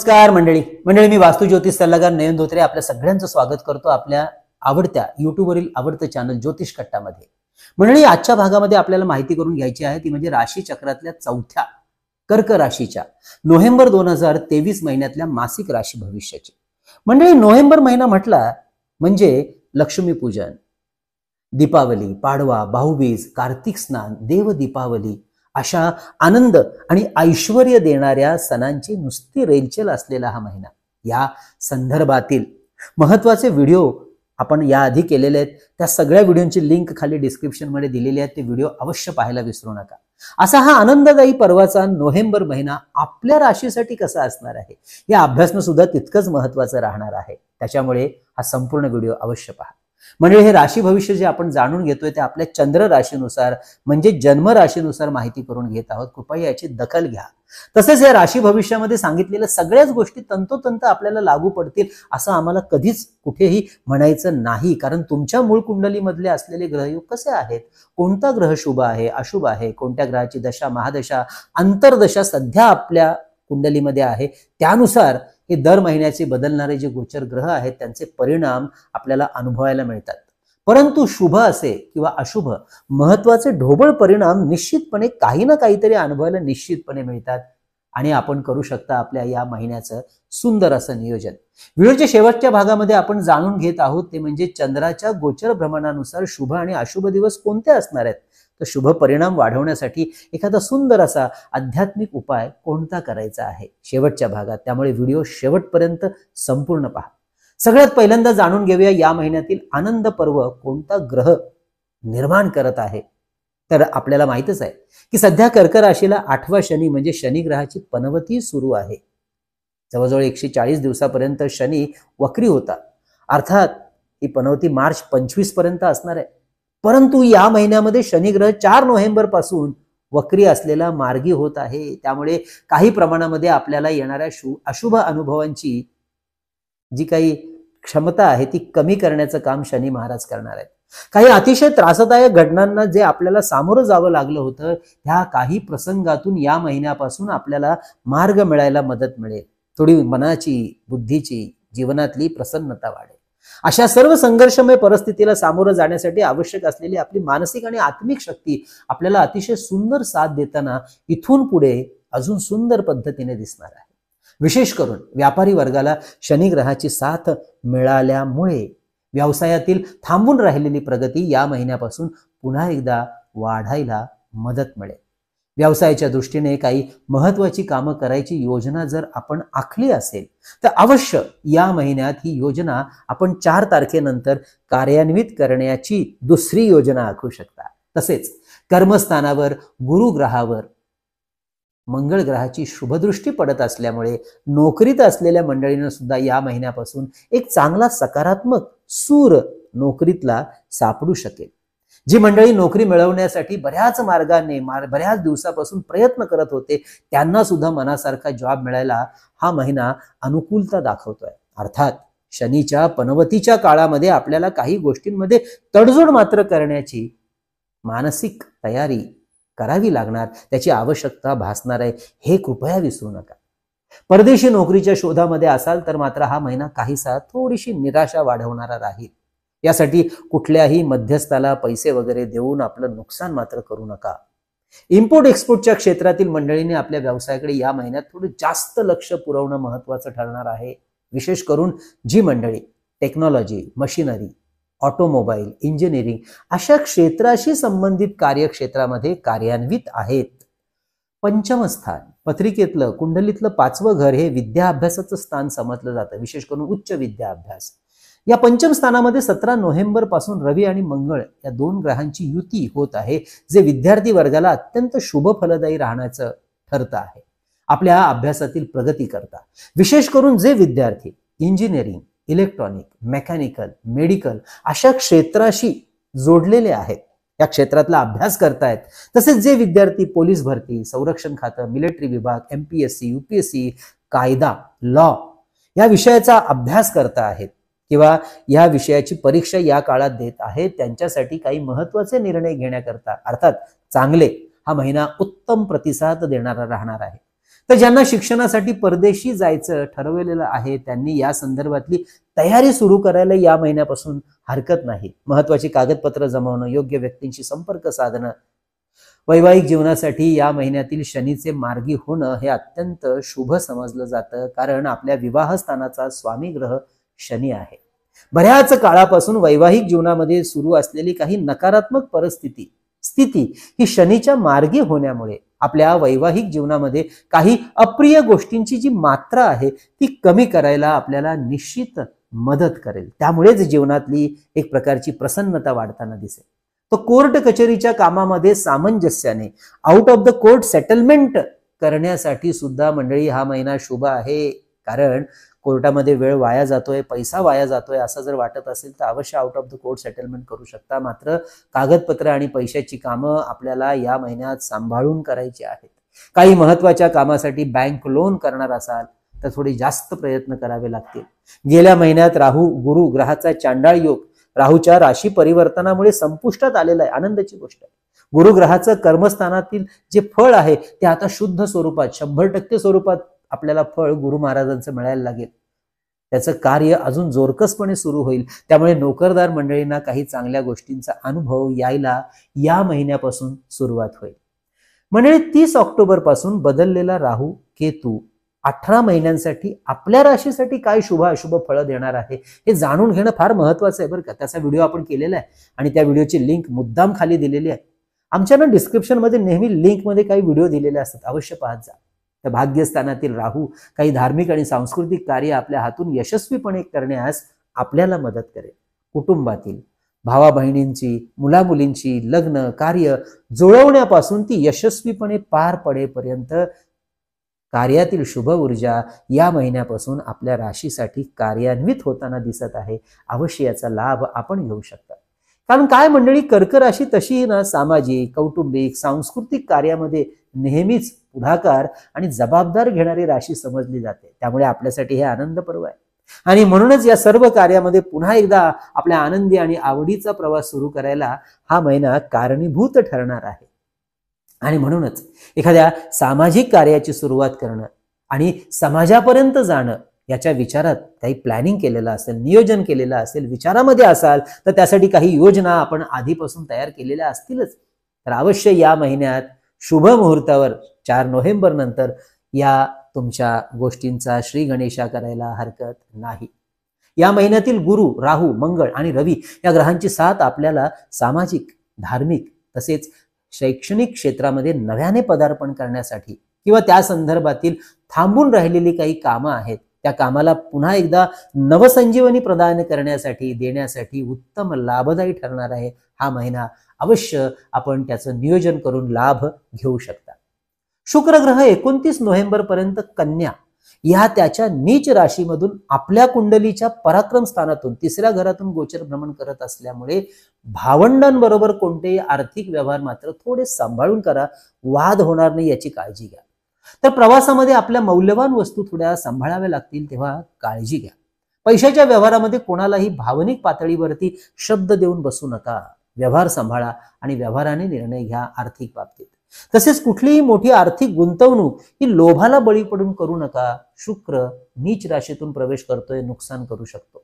नमस्कार मंडळी मी वास्तू ज्योतिष सल्लागार नयन धोत्रे आपल्या सगळ्यांचं स्वागत करतो आपल्या आवडत्या युट्यूबवरील आवडतं चॅनल ज्योतिष कट्टामध्ये। मंडळी, आजच्या भागामध्ये आपल्याला माहिती करून घ्यायची आहे ती म्हणजे राशी चक्रातल्या चौथ्या कर्क राशीच्या नोव्हेंबर 2023 महिन्यातल्या मासिक राशी भविष्याची। मंडळी, नोव्हेंबर महिना म्हटला म्हणजे लक्ष्मी पूजन, दीपावली, पाडवा, भाऊबीज, कार्तिक स्नान, देव दीपावली अशा आनंद आणि ऐश्वर्य देणाऱ्या सणांची नुसती रेलचेल असलेला हा महिना। या संदर्भातील महत्त्वाचे व्हिडिओ आपण याआधी केलेले आहेत, त्या सगळ्या व्हिडिओंची लिंक खाली डिस्क्रिप्शन मध्ये दिलेली आहे, ते व्हिडिओ अवश्य पाहायला विसरू नका। असा हा आनंददायी पर्वाचा नोव्हेंबर महिना आपल्या राशीसाठी कसा असणार आहे या अभ्यासनं सुद्धा तितकंच महत्त्वाचं राहणार आहे, त्याच्यामुळे हा संपूर्ण व्हिडिओ अवश्य पहा। म्हणजे हे राशी भविष्य जे आपण जाणून घेतोय ते आपल्या चंद्र राशीनुसार म्हणजे जन्म राशीनुसार माहिती करून घेत आहोत, कृपया याची दखल घ्या। तसेच या राशी भविष्यामध्ये सांगितलेल्या सगळ्याच गोष्टी तंतोतंत आपल्याला लागू पडतील असं आम्हाला कधीच कुठेही म्हणायचं नाही, कारण तुमच्या मूळ कुंडलीमधले असलेले ग्रहयोग कसे आहेत, कोणता ग्रह शुभ आहे अशुभ आहे, कोणत्या ग्रहाची दशा महादशा अंतर्दशा सध्या आपल्या कुंडलीमध्ये आहे, त्यानुसार हे दर महिन्याचे बदलणारे जे गोचर ग्रह आहेत त्यांचे परिणाम आपल्याला अनुभवायला मिळतात। परंतु शुभ असे किंवा अशुभ महत्वाचे ढोबळ परिणाम निश्चितपणे काही ना काहीतरी अनुभवायला निश्चितपणे मिळतात आणि आपण करू शकता आपल्या या महिन्याचं सुंदर असं नियोजन। व्हिडिओच्या शेवटच्या भागामध्ये आपण जाणून घेत आहोत ते म्हणजे चंद्राच्या गोचर भ्रमणानुसार शुभ आणि अशुभ दिवस कोणते असणार आहेत, तर शुभ परिणाम वाढवण्यासाठी एखादा सुंदर असा आध्यात्मिक उपाय कोणता करायचा आहे शेवटच्या भागात, त्यामुळे व्हिडिओ शेवटपर्यंत संपूर्ण पहा। सगळ्यात पहिल्यांदा जाणून घेऊया या महिन्यातील आनंद पर्व कोणता ग्रह निर्माण करत आहे। तर आपल्याला माहितच आहे की सध्या कर्क राशीला 8वा शनी म्हणजे शनी ग्रहाची पनवती सुरू आहे। जवळजवळ 140 दिवसापर्यंत शनी वक्री होता, अर्थात ही पनवती मार्च 25 पर्यंत असणार आहे। परंतु या महिन्यामध्ये शनी ग्रह 4 नोव्हेंबर पासून वक्री असलेला मार्गी होत आहे, त्यामुळे काही प्रमाणामध्ये आपल्याला येणाऱ्या अशुभ अनुभवांची जी काही क्षमता आहे ती कमी करण्याचं काम शनी महाराज करणार आहेत। काही अतिशय त्रासदायक घटनांना जे आपल्याला सामोरं जावं लागलं होतं त्या काही प्रसंगातून या महिन्यापासून आपल्याला मार्ग मिळायला मदत मिळेल, थोडी मनाची बुद्धीची जीवनातली प्रसन्नता वाढेल। अशा सर्व संघर्षमय परिस्थितीला सामोरं जाण्यासाठी आवश्यक असलेली आपली मानसिक आणि आत्मिक शक्ती आपल्याला अतिशय सुंदर साथ देताना इथून पुढे अजून सुंदर पद्धतीने दिसणार आहे। विशेष करून व्यापारी वर्गाला शनी ग्रहाची साथ मिळाल्यामुळे व्यवसायातील थांबून राहिलेली प्रगती या महिन्यापासून पुन्हा एकदा वाढायला मदत मिळेल। व्यवसायाच्या दृष्टीने काही महत्त्वाची कामं करायची योजना जर आपण आखली असेल तर अवश्य या महिन्यात ही योजना आपण 4 तारखेनंतर कार्यान्वित करण्याची दुसरी योजना आखू शकता। तसेच कर्मस्थानावर गुरु ग्रहावर मंगळ ग्रहाची शुभदृष्टी पडत असल्यामुळे नोकरीत असलेल्या मंडळींना सुद्धा या महिन्यापासून एक चांगला सकारात्मक सूर नोकरीतला सापडू शकेल। जी मंडळी नोकरी मिळवण्यासाठी बऱ्याच मार्गाने बऱ्याच दिवसापासून प्रयत्न करत होते त्यांना सुद्धा मनासारखा जॉब मिळायला हा महिना अनुकूलता दाखवतोय। अर्थात शनीच्या पनवतीच्या काळामध्ये आपल्याला काही गोष्टींमध्ये तडजोड मात्र करण्याची मानसिक तयारी करावी लागणार, त्याची आवश्यकता भासणार आहे, हे कृपया विसरू नका। परदेशी नोकरीच्या शोधामध्ये असाल तर मात्र हा महिना काहीसा थोडीशी निराशा वाढवणारा राहील। यासाठी कुठल्याही मध्यस्थाला पैसे वगैरे देऊन आपलं नुकसान मात्र करू नका। इम्पोर्ट एक्सपोर्टच्या क्षेत्रातील मंडळींनी आपल्या व्यवसायाकडे या महिन्यात थोडं जास्त लक्ष पुरवणं महत्त्वाचं ठरणार आहे। विशेष करून जी मंडळी टेक्नॉलॉजी, मशिनरी, ऑटोमोबाईल, इंजिनिअरिंग अशा क्षेत्राशी संबंधित कार्यक्षेत्रामध्ये कार्यान्वित आहेत। पंचम स्थान पत्रिकेतलं कुंडलीतलं 5वं घर हे विद्या अभ्यासाचं स्थान समजलं जातं, विशेष करून उच्च विद्या अभ्यास। या पंचम स्थानामध्ये 17 नोव्हेंबर पासून रवी आणि मंगळ या 2 ग्रहांची युती होत आहे, जे विद्यार्थी वर्गाला अत्यंत शुभ फलदायी राहण्याचं ठरतं आहे आपल्या अभ्यासातील प्रगती करता। विशेष करून जे विद्यार्थी इंजिनिअरिंग, इलेक्ट्रॉनिक, मेकॅनिकल, मेडिकल अशा क्षेत्राशी जोडलेले आहेत, या क्षेत्रातला अभ्यास करतायत, तसेच जे विद्यार्थी पोलीस भरती, संरक्षण खातं, मिलिटरी विभाग, MPSC, UPSC, कायदा, लॉ या विषयाचा अभ्यास करता आहेत किंवा या विषयाची परीक्षा या काळात देत आहेत, त्यांच्यासाठी काही महत्त्वाचे निर्णय घेण्याकरता अर्थात चांगले हा महिना उत्तम प्रतिसाद देणारा राहणार आहे। तर ज्यांना शिक्षणासाठी परदेशी जायचं ठरवलेलं आहे त्यांनी या संदर्भातली तयारी सुरू करायला या महिन्यापासून हरकत नाही. महत्वाची कागदपत्र जमवणं, योग्य व्यक्तींशी संपर्क साधणं, वैवाहिक जीवनासाठी या महिन्यातील शनीचे मार्गी होणं हे अत्यंत शुभ समजलं जातं, कारण आपल्या विवाहस्थानाचा स्वामी ग्रह शनी आहे. बऱ्याच काळापासून वैवाहिक जीवनामध्ये सुरू असलेली काही नकारात्मक स्थिती ही शनीच्या मार्गी होण्यामुळे आपल्या वैवाहिक जीवनामध्ये काही अप्रिय गोष्टींची जी मात्रा आहे ती कमी करायला आपल्याला निश्चित मदत करेल. त्यामुळेच जीवनातली एक प्रकारची प्रसन्नता वाढताना दिसेल. तो कोर्ट कचेरीच्या कामामध्ये सामंजस्याने out of the court settlement करण्यासाठी सुद्धा मंडळी हा महिना शुभ आहे. कारण कोर्टामध्ये वेळ वाया जातोय, पैसा वाया जातोय असं जर वाटत असेल तर अवश्य out of the court settlement करू शकता. मात्र कागदपत्र आणि पैशाची कामं आपल्याला या महिन्यात सांभाळून करायची आहेत. काही महत्वाच्या कामासाठी बँक लोन करणार असाल तर थोडे जास्त प्रयत्न करावे लागतील. गेल्या महिन्यात राहू गुरु ग्रहाचा चांडाळ योग राहूच्या राशी परिवर्तनामुळे संपुष्टात आलेला आहे. आनंदाची गोष्ट आहे. गुरु ग्रहाचं कर्मस्थानातील जे फळ आहे ते आता शुद्ध स्वरूपात 100% स्वरूपात आपल्याला फळ गुरु महाराजांचं मिळायला लागेल. त्याचं कार्य अजून जोरकसपणे सुरू होईल. त्यामुळे नोकरदार मंडळींना काही चांगल्या गोष्टींचा अनुभव यायला या महिन्यापासून सुरुवात होईल. मंडळी 30 ऑक्टोबर पासून बदललेला राहू केतू 18 महिन्यांसाठी आपल्या राशीसाठी काय शुभ अशुभ फळं देणार आहे हे जाणून घेणं फार महत्वाचं आहे बरं का. त्याचा व्हिडिओ आपण केलेला आहे आणि त्या व्हिडिओची लिंक मुद्दाम खाली दिलेली आहे. आमच्या ना डिस्क्रिप्शनमध्ये नेहमी लिंकमध्ये काही व्हिडिओ दिलेले असतात, अवश्य पाहत जा. त्या भाग्यस्थानातील राहू काही धार्मिक आणि सांस्कृतिक कार्य आपल्या हातून यशस्वीपणे करण्यास आपल्याला मदत करेल. कुटुंबातील भावा बहिणींची, मुलामुलींची लग्न कार्य जुळवण्यापासून ती यशस्वीपणे पार पडेपर्यंत कार्यातील शुभ ऊर्जा या महिन्यापासून आपल्या राशीसाठी कार्यान्वित होताना दिसत आहे. अवश्य याचा लाभ आपण घेऊ शकता. कारण काय मंडळी, कर्क राशी तशी ना सामाजिक, कौटुंबिक, सांस्कृतिक कार्यामध्ये नेहमीच पुढाकार आणि जबाबदार घेणारी राशी समजली जाते. त्यामुळे आपल्यासाठी हे आनंद पर्व आहे आणि म्हणूनच या सर्व कार्यामध्ये पुन्हा एकदा आपल्या आनंदी आणि आवडीचा प्रवास सुरू करायला हा महिना कारणीभूत ठरणार आहे. आणि म्हणूनच एखाद्या सामाजिक कार्याची सुरुवात करणं आणि समाजापर्यंत जाणं याच्या विचारात काही प्लॅनिंग केलेलं असेल, नियोजन केलेलं असेल, विचारामध्ये असाल तर त्यासाठी काही योजना आपण आधीपासून तयार केलेल्या असतीलच. तर अवश्य या महिन्यात शुभ मुहूर्तावर 4 नोव्हेंबर नंतर या तुमच्या गोष्टींचा श्री गणेशा करायला हरकत नाही. या महिन्यातील गुरु, राहू, मंगळ आणि रवी या ग्रहांची साथ आपल्याला सामाजिक, धार्मिक तसेच शैक्षणिक क्षेत्रामध्ये नव्याने पदार्पण करण्यासाठी किंवा त्या संदर्भातील थांबून राहिलेली काही कामं आहेत त्या कामाला पुन्हा एकदा नवसंजीवनी प्रदान करण्यासाठी देण्यासाठी उत्तम लाभदायी ठरणार आहे. हा महिना अवश्य आपण त्याचं नियोजन करून लाभ घेऊ शकता. शुक्र ग्रह 29 नोव्हेंबर पर्यंत कन्या या त्याच्या नीच राशीमधून आपल्या कुंडलीच्या पराक्रम स्थानातून 3ऱ्या घरातून गोचर भ्रमण करत असल्यामुळे भावंडांबरोबर कोणतेही आर्थिक व्यवहार मात्र थोडे सांभाळून करा, वाद होणार नाही याची काळजी घ्या. तर प्रवासामध्ये आपल्या मौल्यवान वस्तू थोड्या सांभाळाव्या लागतील, तेव्हा काळजी घ्या. पैशाच्या व्यवहारामध्ये कोणालाही भावनिक पातळीवरती शब्द देऊन बसू नका. व्यवहार सांभाळा आणि व्यवहाराने निर्णय घ्या आर्थिक बाबतीत. तसेच कुठलीही मोठी आर्थिक गुंतवणूक ही लोभाला बळी पडून करू नका. शुक्र नीच राशीतून प्रवेश करतोय, नुकसान करू शकतो.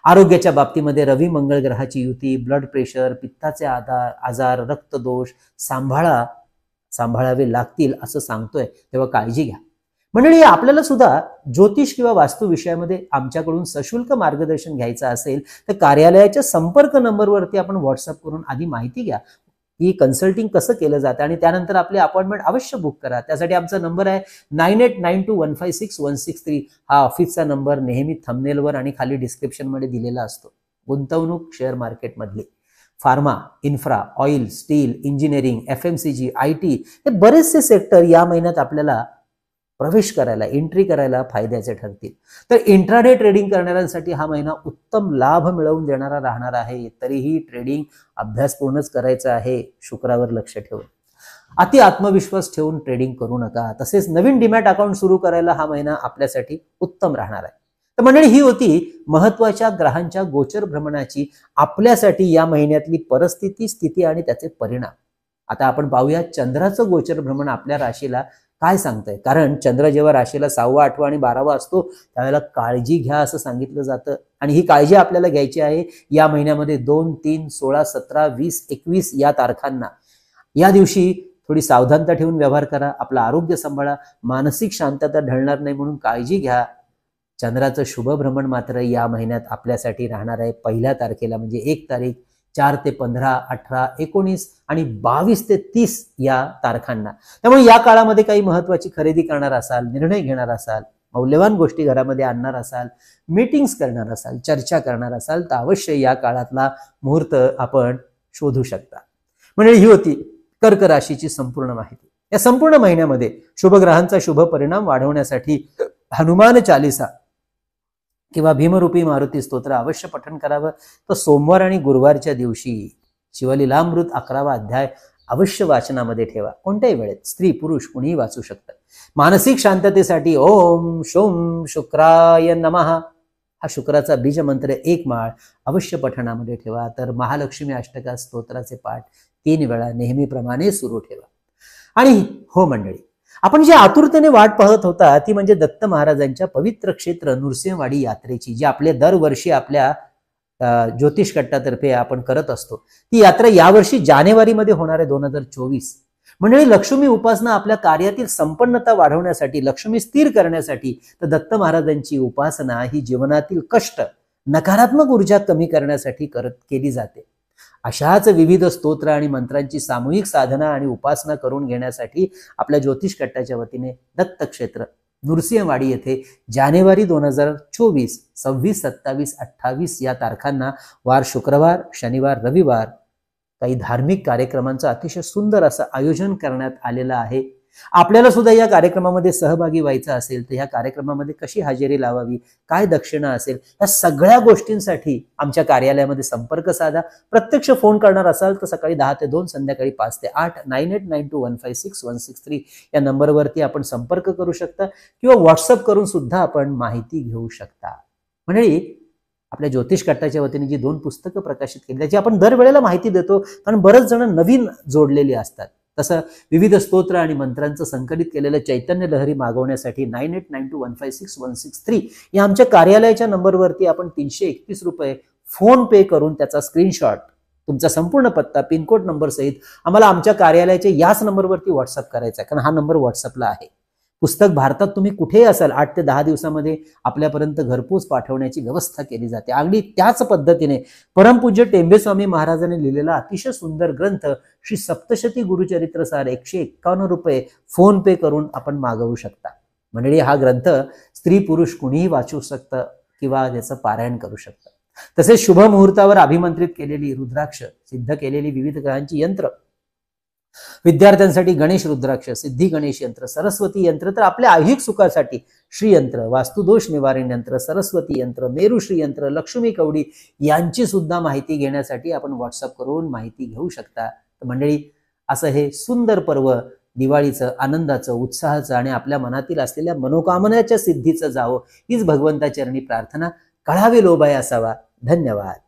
आरोग्याच्या बाबतीमध्ये रवी मंगळ ग्रहाची युती ब्लड प्रेशर, पित्ताचे आजार, रक्तदोष सांभाळावे लागतील असं सांगतोय, तेव्हा काळजी घ्या. मंडळी, आपल्याला सुद्धा ज्योतिष किंवा वास्तू विषयामध्ये आमच्याकडून सशुल्क मार्गदर्शन घ्यायचं असेल तर कार्यालयाच्या संपर्क नंबरवरती आपण व्हॉट्सअप करून आधी माहिती घ्या की कन्सल्टिंग कसं केलं जातं आणि त्यानंतर आपली अपॉइंटमेंट अवश्य बुक करा. त्यासाठी आमचा नंबर आहे 9892156163. हा ऑफिसचा नंबर नेहमी थंबनेलवर आणि खाली डिस्क्रिप्शनमध्ये दिलेला असतो. गुंतवणूक शेअर मार्केटमधली, pharma, infra, oil, steel, engineering, FMCG, IT हे बरेचसे सेक्टर या महिन्यात आपल्याला प्रवेश करायला, एंट्री करायला फायद्याचे ठरतील. तर इंट्राडे ट्रेडिंग करणाऱ्यांसाठी हा महिना उत्तम लाभ मिळवून देणारा राहणार आहे. तरीही ट्रेडिंग अभ्यासपूर्णच करायचं आहे. शुक्रावर लक्ष ठेवून, अति आत्मविश्वास ठेवून ट्रेडिंग करू नका. तसेच नवीन डीमॅट अकाउंट सुरू करायला हा महिना आपल्यासाठी उत्तम राहणार आहे. तर मंडळी, ही होती महत्वाच्या ग्रहांच्या गोचर भ्रमणाची आपल्यासाठी या महिन्यातली परिस्थिती, स्थिती आणि त्याचे परिणाम. आता आपण पाहूया चंद्राचं गोचर भ्रमण आपल्या राशीला काय सांगताय? कारण चंद्र जेव्हा राशीला 6वा, 8वा आणि 12वा असतो त्यावेळेला काळजी घ्या असं सांगितलं जातं आणि ही काळजी आपल्याला घ्यायची आहे या महिन्यामध्ये 2, 3, 16, 17, 20, 21 या तारखांना. या दिवशी थोडी सावधानता ठेवून व्यवहार करा, आपलं आरोग्य सांभाळा, मानसिक शांतता ढळणार नाही म्हणून काळजी घ्या. चंद्राचं शुभ भ्रमण मात्र या महिन्यात आपल्यासाठी राहणार आहे 1 तारखेला म्हणजे 1 तारीख, 4 ते 15, 18, 19 आणि 22 ते 30 या तारखांना. त्यामुळे या काळामध्ये काही महत्वाची खरेदी करणार असाल, निर्णय घेणार असाल, मौल्यवान गोष्टी घरामध्ये आणणार असाल, मीटिंग्स करणार असाल, चर्चा करणार असाल तर अवश्य या काळातला मुहूर्त आपण शोधू शकता. म्हणजे ही होती कर्क राशीची संपूर्ण माहिती. या संपूर्ण महिन्यामध्ये शुभग्रहांचा शुभ परिणाम वाढवण्यासाठी हनुमान चालीसा किंवा भीमरूपी मारुती स्तोत्र अवश्य पठण करावं. तर सोमवार आणि गुरुवारच्या दिवशी शिवलीलामृत 11वा अध्याय अवश्य वाचनामध्ये ठेवा. कोणत्याही वेळेत स्त्री पुरुष कुणीही वाचू शकतात. मानसिक शांततेसाठी ओम शोम शुक्राय नमः हा शुक्राचा बीज मंत्र 1 माळ अवश्य पठणामध्ये ठेवा. तर महालक्ष्मी अष्टका स्तोत्राचे पाठ 3 वेळा नेहमीप्रमाणे सुरू ठेवा. आणि हो मंडळी, आपण जी आतुरतेने वाट पाहत होता ती म्हणजे दत्त महाराजांच्या पवित्र क्षेत्र नृसिंहवाडी यात्रेची, जी आपले दरवर्षी आपल्या ज्योतिष कट्टातर्फे आपण करत असतो. ती यात्रा यावर्षी जानेवारीमध्ये होणार आहे 2024. म्हणजे लक्ष्मी उपासना आपल्या कार्यातील संपन्नता वाढवण्यासाठी, लक्ष्मी स्थिर करण्यासाठी, तर दत्त महाराजांची उपासना ही जीवनातील कष्ट, नकारात्मक ऊर्जा कमी करण्यासाठी केली जाते. अशाच विविध स्तोत्र आणि मंत्रांची सामूहिक साधना आणि उपासना करून घेण्यासाठी आपल्या ज्योतिष कट्टाच्या वतीने दत्त क्षेत्र नृसिंहवाडी येथे जानेवारी 2024 26, 27, 28 या तारखांना वार शुक्रवार, शनिवार, रविवार काही धार्मिक कार्यक्रमांचं अतिशय सुंदर असं आयोजन करण्यात आलेलं आहे. आपल्याला सुद्धा या कार्यक्रमामध्ये सहभागी व्हायचं असेल तर या कार्यक्रमामध्ये कशी हजेरी लावावी, काय दक्षिणा असेल, या सगळ्या गोष्टींसाठी आमच्या कार्यालयामध्ये संपर्क साधा. प्रत्यक्ष फोन करणार असाल तर सकाळी 10 ते 2, संध्याकाळी 5 ते 8 9892156163 या नंबरवरती आपण संपर्क करू शकता किंवा व्हॉट्सअप करून सुद्धा आपण माहिती घेऊ शकता. म्हणजे आपल्या ज्योतिष कट्टाच्या वतीने जी 2 पुस्तकं प्रकाशित केली त्याची आपण दरवेळेला माहिती देतो, कारण बरेच जण नवीन जोडलेली असतात. तसं विविध स्तोत्र आणि मंत्रांचं संकलित केलेलं चैतन्य लहरी मागवण्यासाठी 9892156163 या आमच्या कार्यालयाच्या नंबरवरती आपण 331 रुपये फोन पे करून त्याचा स्क्रीनशॉट, तुमचा संपूर्ण पत्ता, पिनकोड नंबर सहित आम्हाला आमच्या कार्यालयाच्या याच नंबरवरती व्हॉट्सअप करायचा आहे, कारण हा नंबर व्हॉट्सअपला आहे. पुस्तक भारतात तुम्ही कुठेही असाल 8 ते 10 दिवसामध्ये आपल्यापर्यंत घरपोच पाठवण्याची व्यवस्था केली जाते. अगदी त्याच पद्धतीने परमपूज्य टेंबेस्वामी महाराजांनी लिहिलेला अतिशय सुंदर ग्रंथ श्री सप्तशती गुरुचरित्र सार 151 रुपये फोन पे करून आपण मागवू शकता. म्हणजे हा ग्रंथ स्त्री पुरुष कुणीही वाचू शकतं किंवा त्याचं पारायण करू शकतं. तसेच शुभ मुहूर्तावर अभिमंत्रित केलेली रुद्राक्ष, सिद्ध केलेली विविध ग्रहांची यंत्र, विद्यार्थ्यांसाठी गणेश रुद्राक्ष, सिद्धी गणेश यंत्र, सरस्वती यंत्र, तर आपल्या ऐहिक सुखासाठी श्रीयंत्र, वास्तुदोष निवारण यंत्र, सरस्वती यंत्र, मेरू श्री यंत्र, लक्ष्मी कवडी यांची सुद्धा माहिती घेण्यासाठी आपण व्हॉट्सअप करून माहिती घेऊ शकता. तर मंडळी, असं हे सुंदर पर्व दिवाळीचं, आनंदाचं, उत्साहाचं आणि आपल्या मनातील असलेल्या मनोकामनाच्या सिद्धीचं जावं हीच भगवंताचरणी प्रार्थना. कळावे लोभाय असावा. धन्यवाद.